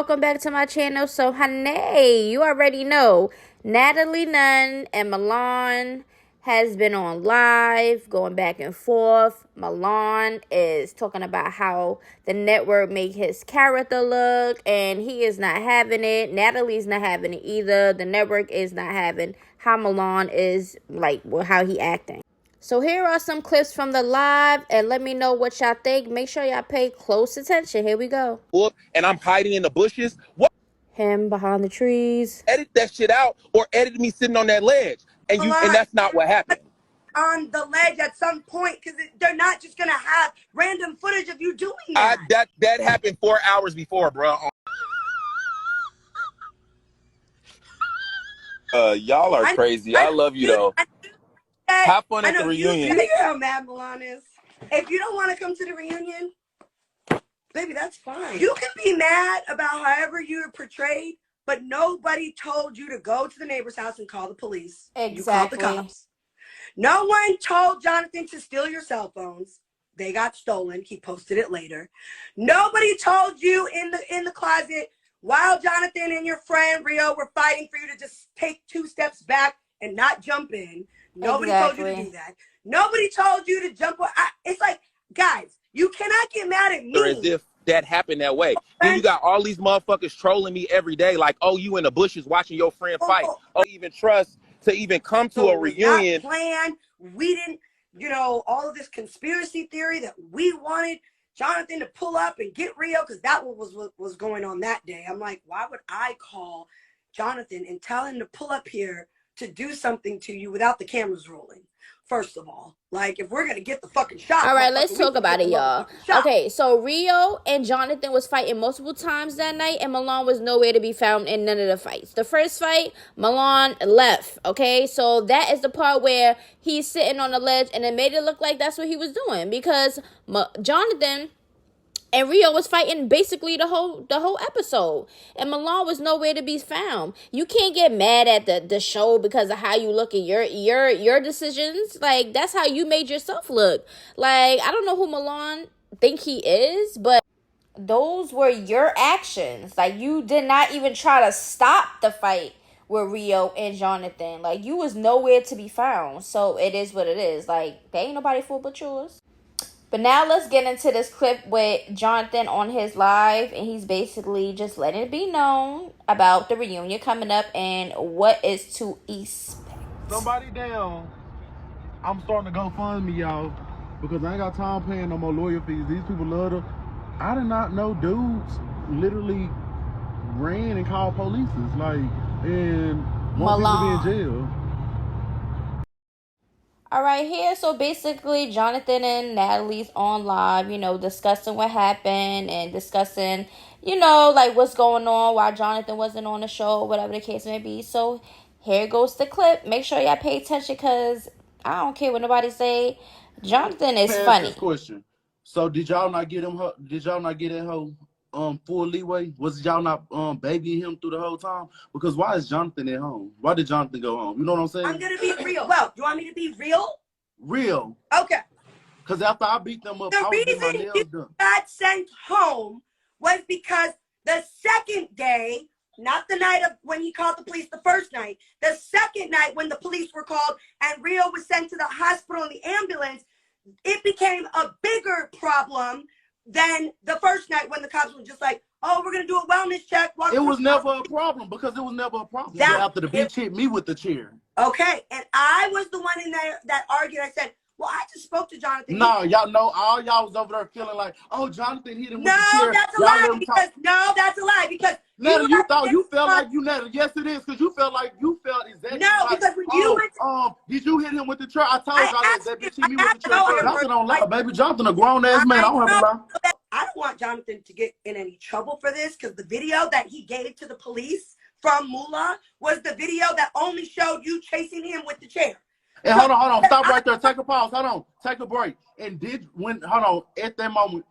welcome back to my channel. So, honey, you already know Natalie Nunn and Milan has been on live, going back and forth. Milan is talking about how the network make his character look, and he is not having it. Natalie's not having it either. The network is not having how Milan is, like, how he acting. So here are some clips from the live, and let me know what y'all think. Make sure y'all pay close attention. Here we go. And I'm hiding in the bushes. What? Him behind the trees. Edit that shit out, or edit me sitting on that ledge, and that's not what happened. On the ledge at some point, because they're not just gonna have random footage of you doing that. That happened 4 hours before, bro. Y'all are crazy. I love you though. Have fun at the reunion. You know how mad Milan is. If you don't want to come to the reunion, baby, that's fine. You can be mad about however you're portrayed, but nobody told you to go to the neighbor's house and call the police. Exactly. You called the cops. No one told Jonathan to steal your cell phones. They got stolen. He posted it later. Nobody told you in the closet while Jonathan and your friend Rio were fighting for you to just take 2 steps back and not jump in. Nobody told you to do that. Nobody told you to jump on. It's like, guys, you cannot get mad at me. As if that happened that way. Then you got all these motherfuckers trolling me every day, like, oh, you in the bushes watching your friend fight. Oh, even trust to even come to a reunion. Plan. We didn't, all of this conspiracy theory that we wanted Jonathan to pull up and get Rio, because that was what was going on that day. I'm like, why would I call Jonathan and tell him to pull up here to do something to you without the cameras rolling? First of all, like, if we're gonna get the fucking shot. All right, let's talk about it, y'all. Okay, so Rio and Jonathan was fighting multiple times that night, and Milan was nowhere to be found in none of the fights. The first fight, Milan left, okay? So that is the part where he's sitting on the ledge, and it made it look like that's what he was doing, because Jonathan and Rio was fighting basically the whole episode. And Milan was nowhere to be found. You can't get mad at the show because of how you look at your decisions. Like, that's how you made yourself look. Like, I don't know who Milan think he is, but those were your actions. Like, you did not even try to stop the fight with Rio and Jonathan. Like, you was nowhere to be found. So it is what it is. Like, there ain't nobody fool but yours. But now let's get into this clip with Jonathan on his live, and he's basically just letting it be known about the reunion coming up and what is to expect. Somebody down. I'm starting to GoFundMe, y'all, because I ain't got time paying no more lawyer fees. These people love to. I did not know dudes literally ran and called police, like, and want people to be in jail. All right, here, so basically Jonathan and Natalie's on live, discussing what happened and discussing, like what's going on while Jonathan wasn't on the show, whatever the case may be. So here goes the clip. Make sure y'all pay attention, because I don't care what nobody say. Jonathan is funny. This question. So did y'all not get him? Did y'all not get that whole full leeway? Was y'all not babying him through the whole time? Because why is Jonathan at home? Why did Jonathan go home? You know what I'm saying? I'm gonna be real. Well, you want me to be real? Real. Okay. Because after I beat them up, the reason you got sent home was because the second day, not the night of when he called the police the first night, the second night when the police were called and Rio was sent to the hospital in the ambulance, it became a bigger problem than the first night when the cops were just like, oh, we're going to do a wellness check. It was never a problem, because it was never a problem. After the bitch hit me with the chair. Okay, and I was the one in there that argued. I said, well, I just spoke to Jonathan. No, y'all know, all y'all was over there feeling like, oh, Jonathan hit him with the chair. No, that's a lie, because Natalie, you felt like you, Natalie. Yes, it is, because you felt exactly. No, like, because when you went did you hit him with the chair? I told y'all that bitch hit me with the chair. Jonathan don't lie, baby. Jonathan a grown ass man. I don't have to lie. I don't want Jonathan to get in any trouble for this, because the video that he gave to the police from MILAN was the video that only showed you chasing him with the chair. And hold on, stop right there. Take a pause. Hold on, take a break. And at that moment,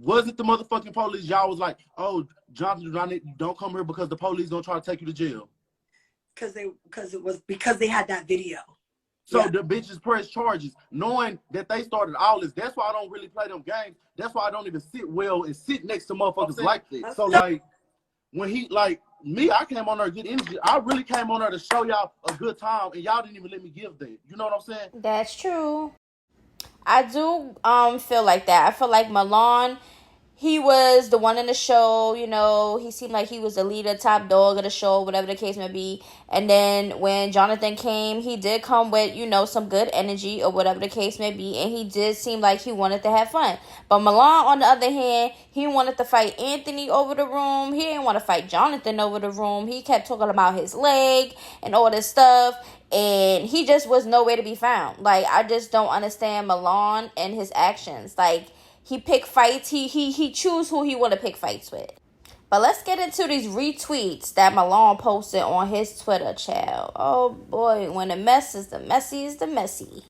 was it the motherfucking police? Y'all was like, oh, Jonathan, don't come here because the police gonna try to take you to jail. Because they had that video. So the bitches press charges, knowing that they started all this. That's why I don't really play them games. That's why I don't even sit well and sit next to motherfuckers like this. So like, when he like me, I came on there to get energy. I really came on there to show y'all a good time, and y'all didn't even let me give that. You know what I'm saying? That's true. I do feel like that. I feel like Milan, he was the one in the show, you know, he seemed like he was the leader, top dog of the show, whatever the case may be. And then when Jonathan came, he did come with, you know, some good energy or whatever the case may be. And he did seem like he wanted to have fun. But Milan, on the other hand, he wanted to fight Anthony over the room. He didn't want to fight Jonathan over the room. He kept talking about his leg and all this stuff. And he just was nowhere to be found. Like, I just don't understand Milan and his actions. Like, he pick fights. He choose who he want to pick fights with. But let's get into these retweets that Milan posted on his Twitter, child. Oh boy, when the mess is the messy is the messy.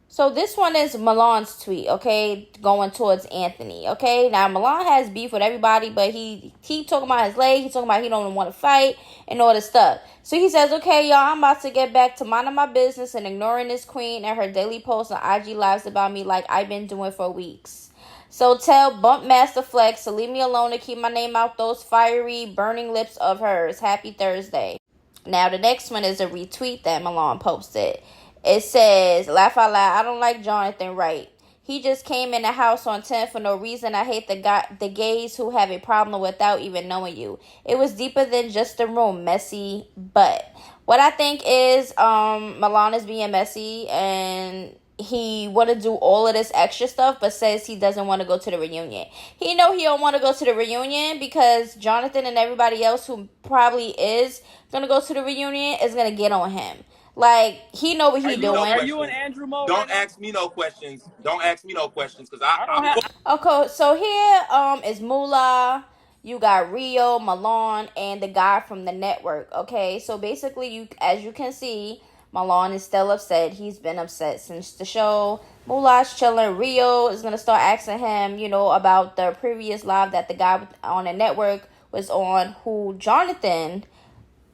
So this one is Milan's tweet, okay, going towards Anthony, okay? Now, Milan has beef with everybody, but he talking about his leg. He talking about he don't want to fight and all this stuff. So he says, okay, y'all, I'm about to get back to minding my business and ignoring this queen and her daily posts on IG Lives about me like I've been doing for weeks. So tell Bump Master Flex to leave me alone and keep my name out those fiery, burning lips of hers. Happy Thursday. Now, the next one is a retweet that Milan posted. It says, laugh out loud, I don't like Jonathan Wright. He just came in the house on 10 for no reason. I hate the gays who have a problem without even knowing you. It was deeper than just the room, messy. But what I think is Milan is being messy and he want to do all of this extra stuff, but says he doesn't want to go to the reunion. He know he don't want to go to the reunion because Jonathan and everybody else who probably is going to go to the reunion is going to get on him. Like, he know what he doing. Are you in Andrew mode? Don't ask me no questions. Don't ask me no questions, because I'm... Okay, so here is Moolah. You got Rio, Milan, and the guy from the network. Okay, so basically, as you can see, Milan is still upset. He's been upset since the show. Moolah's chilling. Rio is going to start asking him, you know, about the previous live that the guy on the network was on, who Jonathan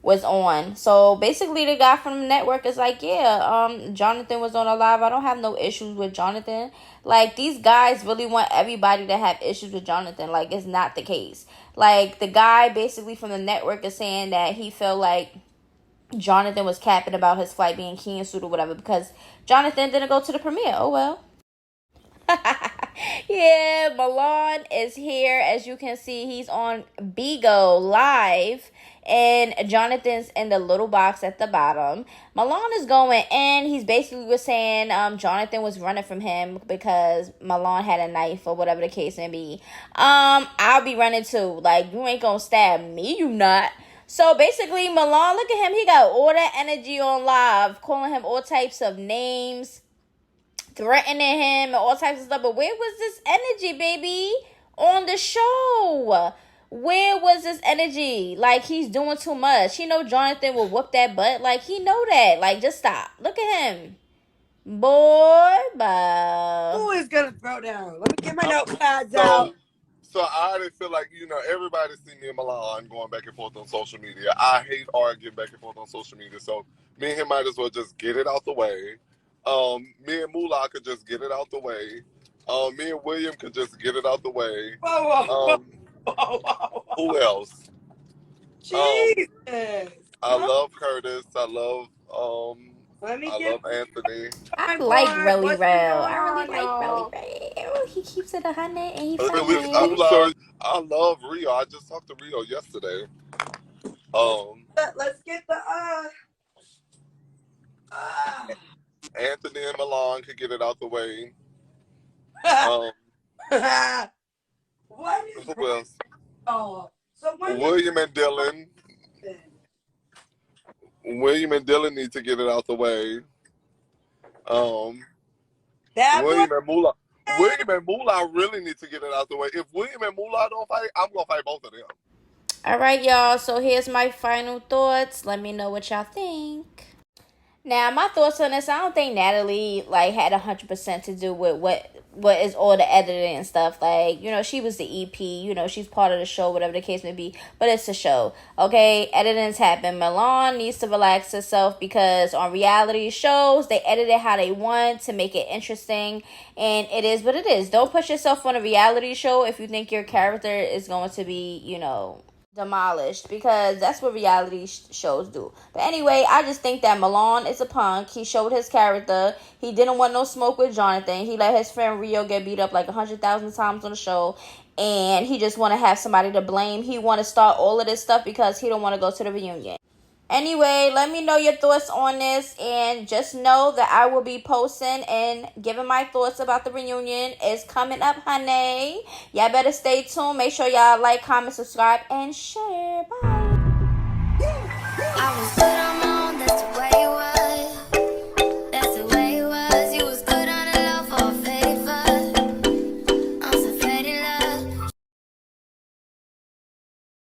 was on. So basically the guy from the network is like, yeah, Jonathan was on a live. I don't have no issues with Jonathan. Like, these guys really want everybody to have issues with Jonathan. Like, it's not the case. Like, the guy basically from the network is saying that he felt like Jonathan was capping about his flight being canceled or whatever because Jonathan didn't go to the premiere. Oh well. Yeah, Milan is here. As you can see, he's on Bigo live. And Jonathan's in the little box at the bottom. Milan is going in. He's basically was saying Jonathan was running from him because Milan had a knife or whatever the case may be. I'll be running too. Like, you ain't gonna stab me, you not. So basically, Milan, look at him. He got all that energy on live, calling him all types of names, threatening him and all types of stuff. But where was this energy, baby, on the show? Where was this energy? Like, he's doing too much. He know Jonathan will whoop that butt. Like, he know that. Like, just stop. Look at him. Boy, bye. Who is going to throw down? Let me get my notepads out. So I didn't feel like, you know, everybody see me and Milan going back and forth on social media. I hate arguing back and forth on social media. So me and him might as well just get it out the way. Me and Moolah could just get it out the way. Me and William could just get it out the way. Whoa. Who else? Jesus. I love Curtis. I love Anthony. I like Relly Rel. I really like Relly Rel. He keeps it 100 and he funny. I love Rio. I just talked to Rio yesterday. Let's get the Anthony and Milan could get it out the way. What is Who else? So William and Dylan. William and Dylan need to get it out the way. William and Moolah really need to get it out the way. If William and Moolah don't fight, I'm gonna fight both of them. All right, y'all. So here's my final thoughts. Let me know what y'all think. Now, my thoughts on this, I don't think Natalie, like, had 100% to do with what is all the editing and stuff. Like, you know, she was the EP. You know, she's part of the show, whatever the case may be. But it's a show, okay? Editing's happen. Milan needs to relax herself because on reality shows, they edit it how they want to make it interesting. And it is what it is. Don't put yourself on a reality show if you think your character is going to be, you know, demolished, because that's what reality shows do. But anyway, I just think that Milan is a punk. He showed his character. He didn't want no smoke with Jonathan. He let his friend Rio get beat up like 100,000 times on the show, and he just want to have somebody to blame. He want to start all of this stuff because he don't want to go to the reunion. Anyway, let me know your thoughts on this, and just know that I will be posting and giving my thoughts about the reunion. It's coming up, honey. Y'all better stay tuned. Make sure y'all like, comment, subscribe, and share. Bye.